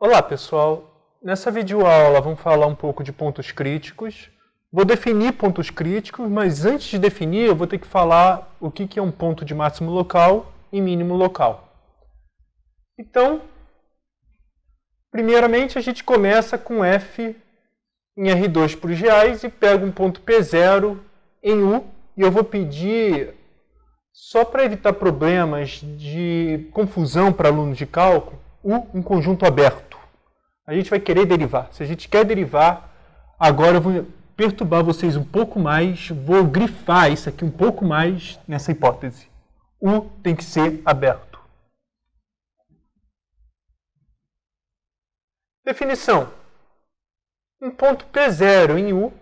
Olá pessoal, nessa videoaula vamos falar um pouco de pontos críticos. Vou definir pontos críticos, mas antes de definir eu vou ter que falar o que é um ponto de máximo local e mínimo local. Então, primeiramente a gente começa com f em R2 para os reais e pega um ponto P0 em U e eu vou pedir, só para evitar problemas de confusão para alunos de cálculo, um conjunto aberto. A gente vai querer derivar. Se a gente quer derivar, agora eu vou perturbar vocês um pouco mais, vou grifar isso aqui um pouco mais nessa hipótese. U tem que ser aberto. Definição. Um ponto P0 em U.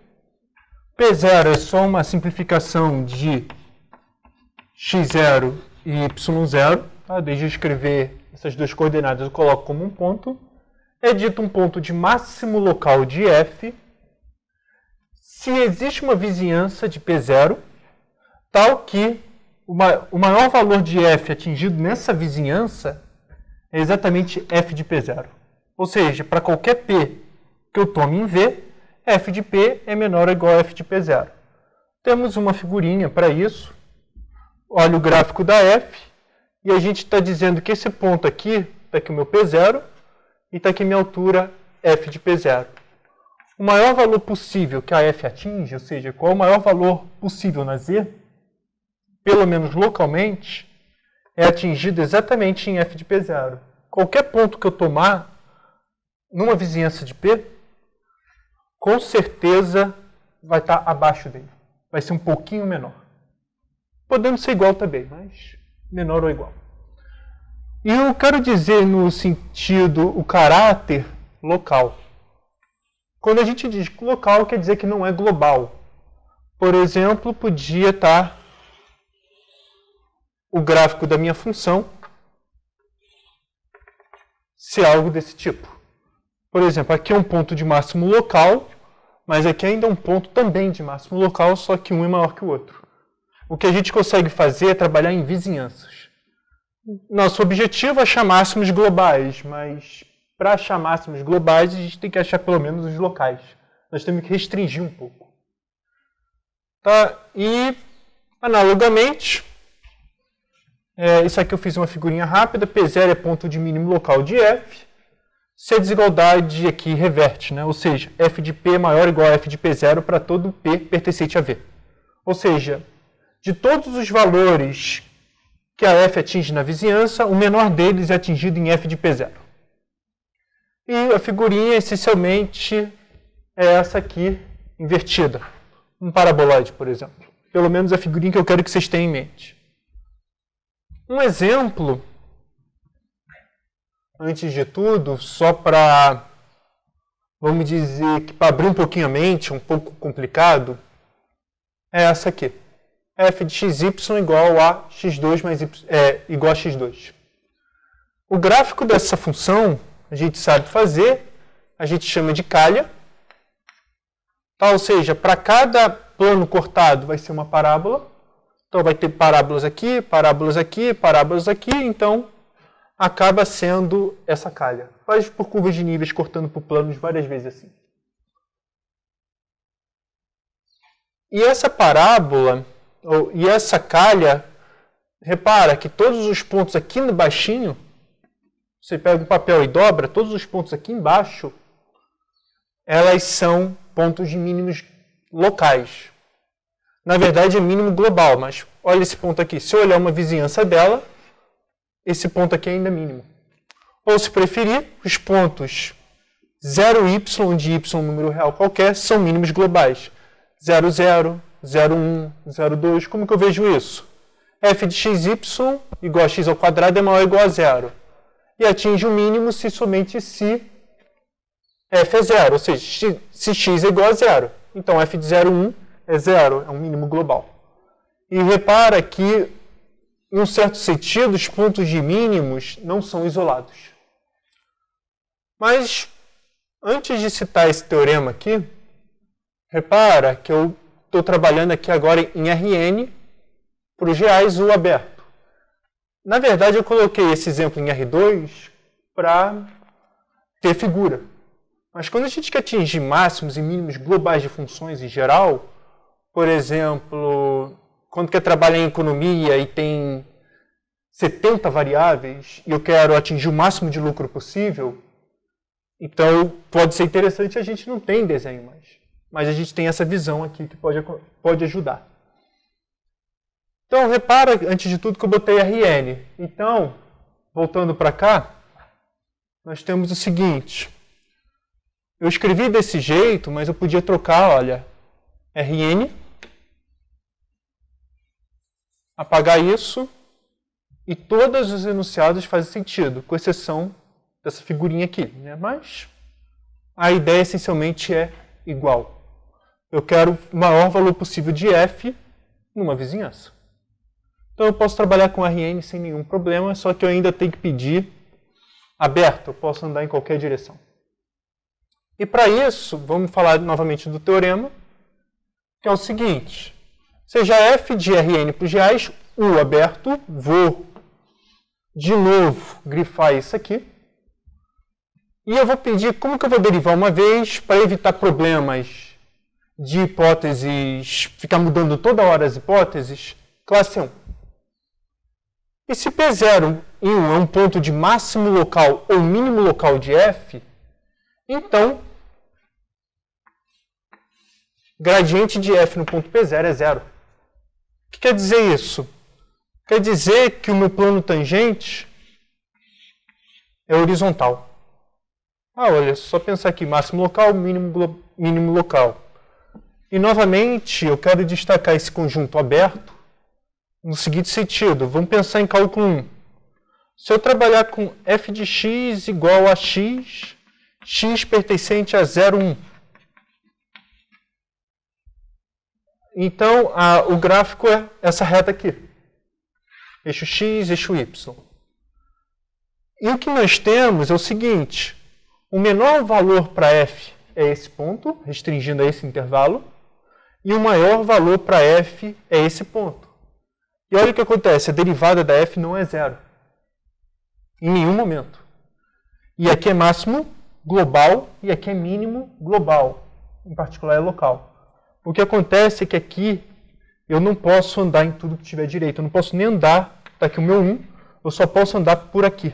P0 é só uma simplificação de x0 e y0. Tá? Desde eu escrever essas duas coordenadas, eu coloco como um ponto. É dito um ponto de máximo local de f se existe uma vizinhança de P0 tal que o maior valor de f atingido nessa vizinhança é exatamente f de P0. Ou seja, para qualquer p que eu tome em V, f de p é menor ou igual a f de P0. Temos uma figurinha para isso. Olha o gráfico da f e a gente está dizendo que esse ponto aqui, está aqui o meu P0, e está aqui minha altura f de P0. O maior valor possível que a f atinge, ou seja, qual é o maior valor possível na z, pelo menos localmente, é atingido exatamente em f de P0. Qualquer ponto que eu tomar numa vizinhança de P, com certeza vai estar abaixo dele. Vai ser um pouquinho menor. Podendo ser igual também, mas menor ou igual. E eu quero dizer no sentido, o caráter local. Quando a gente diz local, quer dizer que não é global. Por exemplo, podia estar o gráfico da minha função ser algo desse tipo. Por exemplo, aqui é um ponto de máximo local, mas aqui ainda é um ponto também de máximo local, só que um é maior que o outro. O que a gente consegue fazer é trabalhar em vizinhanças. Nosso objetivo é achar máximos globais, mas para achar máximos globais a gente tem que achar pelo menos os locais. Nós temos que restringir um pouco. Tá? E, analogamente, isso aqui eu fiz uma figurinha rápida, P0 é ponto de mínimo local de f, se a desigualdade aqui reverte, né? Ou seja, f de p é maior ou igual a f de P0 para todo p pertencente a V. Ou seja, de todos os valores que a f atinge na vizinhança, o menor deles é atingido em f de P0. E a figurinha, essencialmente, é essa aqui, invertida. Um paraboloide, por exemplo. Pelo menos a figurinha que eu quero que vocês tenham em mente. Um exemplo, antes de tudo, só para, vamos dizer, que para abrir um pouquinho a mente, um pouco complicado, é essa aqui. f de xy igual a x2 mais y, igual a x2. O gráfico dessa função a gente sabe fazer, a gente chama de calha. Tá? Ou seja, para cada plano cortado vai ser uma parábola. Então vai ter parábolas aqui, parábolas aqui, parábolas aqui, então acaba sendo essa calha. Faz por curvas de níveis cortando por planos várias vezes assim. E essa parábola e essa calha, repara que todos os pontos aqui no baixinho, você pega um papel e dobra, todos os pontos aqui embaixo, elas são pontos de mínimos locais. Na verdade é mínimo global, mas olha esse ponto aqui. Se eu olhar uma vizinhança dela, esse ponto aqui é ainda mínimo. Ou se preferir, os pontos 0y, onde y é um número real qualquer, são mínimos globais. 0, 0, 0, 1, 0, 2. Como que eu vejo isso? f de xy igual a x ao quadrado é maior ou igual a 0. E atinge o mínimo se somente se f é 0, ou seja, se x é igual a 0. Então f de 0, 1 é 0, é um mínimo global. E repara que, em um certo sentido, os pontos de mínimos não são isolados. Mas, antes de citar esse teorema aqui, repara que eu estou trabalhando aqui agora em Rn para os reais U aberto. Na verdade, eu coloquei esse exemplo em R2 para ter figura. Mas quando a gente quer atingir máximos e mínimos globais de funções em geral, por exemplo, quando quer trabalhar em economia e tem 70 variáveis e eu quero atingir o máximo de lucro possível, então pode ser interessante, a gente não tem desenho mais. Mas a gente tem essa visão aqui que pode ajudar. Então, repara, antes de tudo, que eu botei RN. Então, voltando para cá, nós temos o seguinte. Eu escrevi desse jeito, mas eu podia trocar, olha, RN, apagar isso, e todos os enunciados fazem sentido, com exceção dessa figurinha aqui, né? Mas a ideia essencialmente é igual. Eu quero o maior valor possível de f numa vizinhança. Então eu posso trabalhar com RN sem nenhum problema, só que eu ainda tenho que pedir aberto, eu posso andar em qualquer direção. E para isso, vamos falar novamente do teorema, que é o seguinte. Seja f de Rn para os reais, U aberto, vou de novo grifar isso aqui. E eu vou pedir como que eu vou derivar uma vez para evitar problemas de hipóteses, ficar mudando toda hora as hipóteses, classe 1. E se P0 em 1 é um ponto de máximo local ou mínimo local de f, então gradiente de f no ponto P0 é 0. O que quer dizer isso? Quer dizer que o meu plano tangente é horizontal. Olha, só pensar aqui, máximo local, mínimo local. E novamente, eu quero destacar esse conjunto aberto no seguinte sentido. Vamos pensar em cálculo 1. Se eu trabalhar com f de x igual a x, x pertencente a 0, 1. Então, o gráfico é essa reta aqui. Eixo x, eixo y. E o que nós temos é o seguinte. O menor valor para f é esse ponto, restringindo a esse intervalo. E o maior valor para f é esse ponto. E olha o que acontece. A derivada da f não é 0. Em nenhum momento. E aqui é máximo global e aqui é mínimo global. Em particular é local. O que acontece é que aqui eu não posso andar em tudo que tiver direito. Eu não posso nem andar, está aqui o meu 1, eu só posso andar por aqui.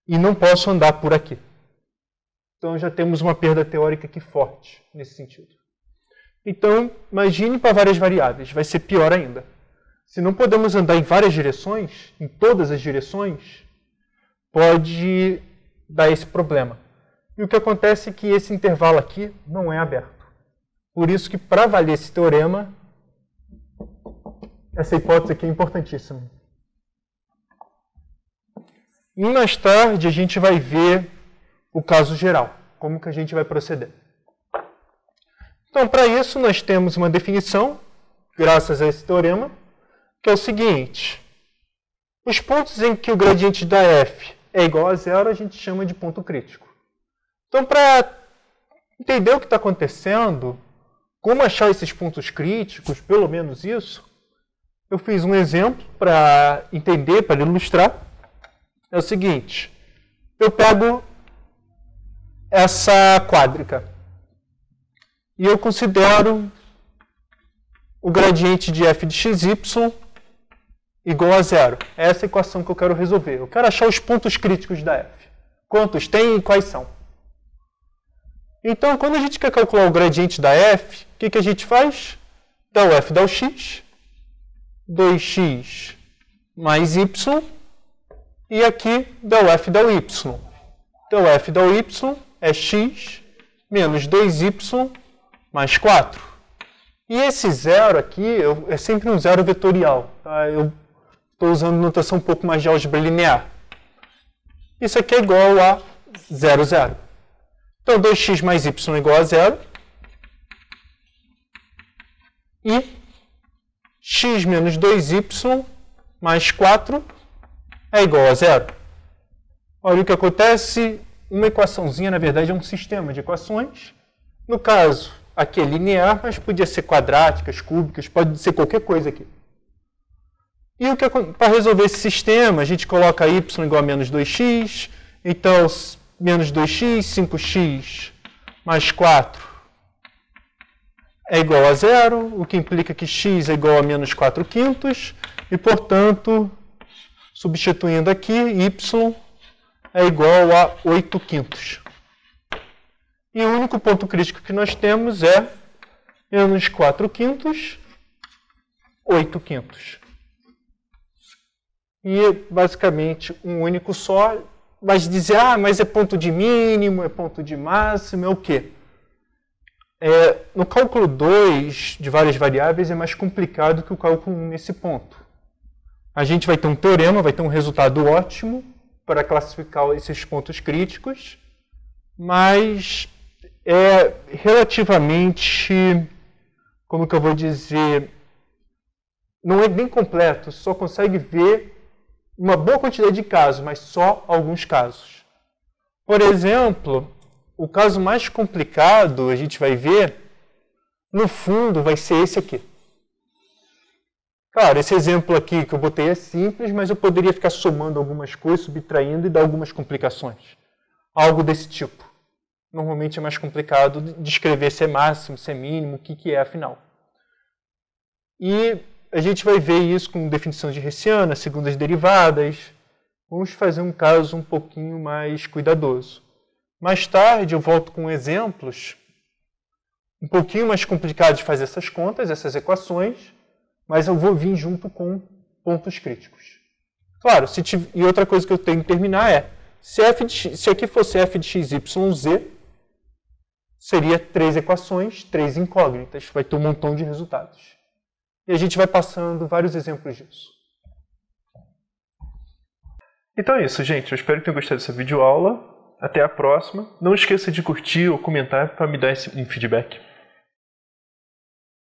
E não posso andar por aqui. Então já temos uma perda teórica aqui forte nesse sentido. Então, imagine para várias variáveis, vai ser pior ainda. Se não podemos andar em várias direções, em todas as direções, pode dar esse problema. E o que acontece é que esse intervalo aqui não é aberto. Por isso que, para valer esse teorema, essa hipótese aqui é importantíssima. E mais tarde a gente vai ver o caso geral, como que a gente vai proceder. Então, para isso, nós temos uma definição, graças a esse teorema, que é o seguinte. Os pontos em que o gradiente da f é igual a 0, a gente chama de ponto crítico. Então, para entender o que está acontecendo, como achar esses pontos críticos, pelo menos isso, eu fiz um exemplo para entender, para ilustrar. É o seguinte, eu pego essa quádrica e eu considero o gradiente de f de xy igual a 0. É essa equação que eu quero resolver. Eu quero achar os pontos críticos da f. Quantos tem e quais são? Então, quando a gente quer calcular o gradiente da f, o que a gente faz? Dá o f, dá o x, 2x mais y, e aqui dá o f, dá o y. Então, o f dá o y é x menos 2y mais 4. E esse zero aqui é sempre um zero vetorial. Tá? Eu estou usando notação um pouco mais de álgebra linear. Isso aqui é igual a 0, 0. Então, 2x mais y é igual a 0. E x menos 2y mais 4 é igual a 0. Olha o que acontece. Uma equaçãozinha, na verdade, é um sistema de equações. No caso, aqui é linear, mas podia ser quadráticas, cúbicas, pode ser qualquer coisa aqui. E para resolver esse sistema, a gente coloca y igual a menos 2x. Então, menos 2x, 5x mais 4 é igual a 0, o que implica que x é igual a menos 4 quintos, e, portanto, substituindo aqui, y é igual a 8 quintos. E o único ponto crítico que nós temos é menos 4 quintos, 8 quintos. E, basicamente, um único só. Mas dizer, mas é ponto de mínimo, é ponto de máximo, é o quê? No cálculo 2 de várias variáveis é mais complicado que o cálculo 1 nesse ponto. A gente vai ter um teorema, vai ter um resultado ótimo para classificar esses pontos críticos, mas é relativamente, como que eu vou dizer, não é bem completo, só consegue ver uma boa quantidade de casos, mas só alguns casos. Por exemplo, o caso mais complicado, a gente vai ver, no fundo, vai ser esse aqui. Claro, esse exemplo aqui que eu botei é simples, mas eu poderia ficar somando algumas coisas, subtraindo e dar algumas complicações. Algo desse tipo. Normalmente é mais complicado descrever se é máximo, se é mínimo, o que é afinal. E a gente vai ver isso com definição de Hessiana, segundas derivadas. Vamos fazer um caso um pouquinho mais cuidadoso. Mais tarde eu volto com exemplos um pouquinho mais complicados de fazer essas contas, essas equações, mas eu vou vir junto com pontos críticos. Claro, e outra coisa que eu tenho que terminar é, se aqui fosse f de x, y, z, seria 3 equações, 3 incógnitas, vai ter um montão de resultados. E a gente vai passando vários exemplos disso. Então é isso, gente. Eu espero que tenham gostado dessa videoaula. Até a próxima. Não esqueça de curtir ou comentar para me dar um feedback.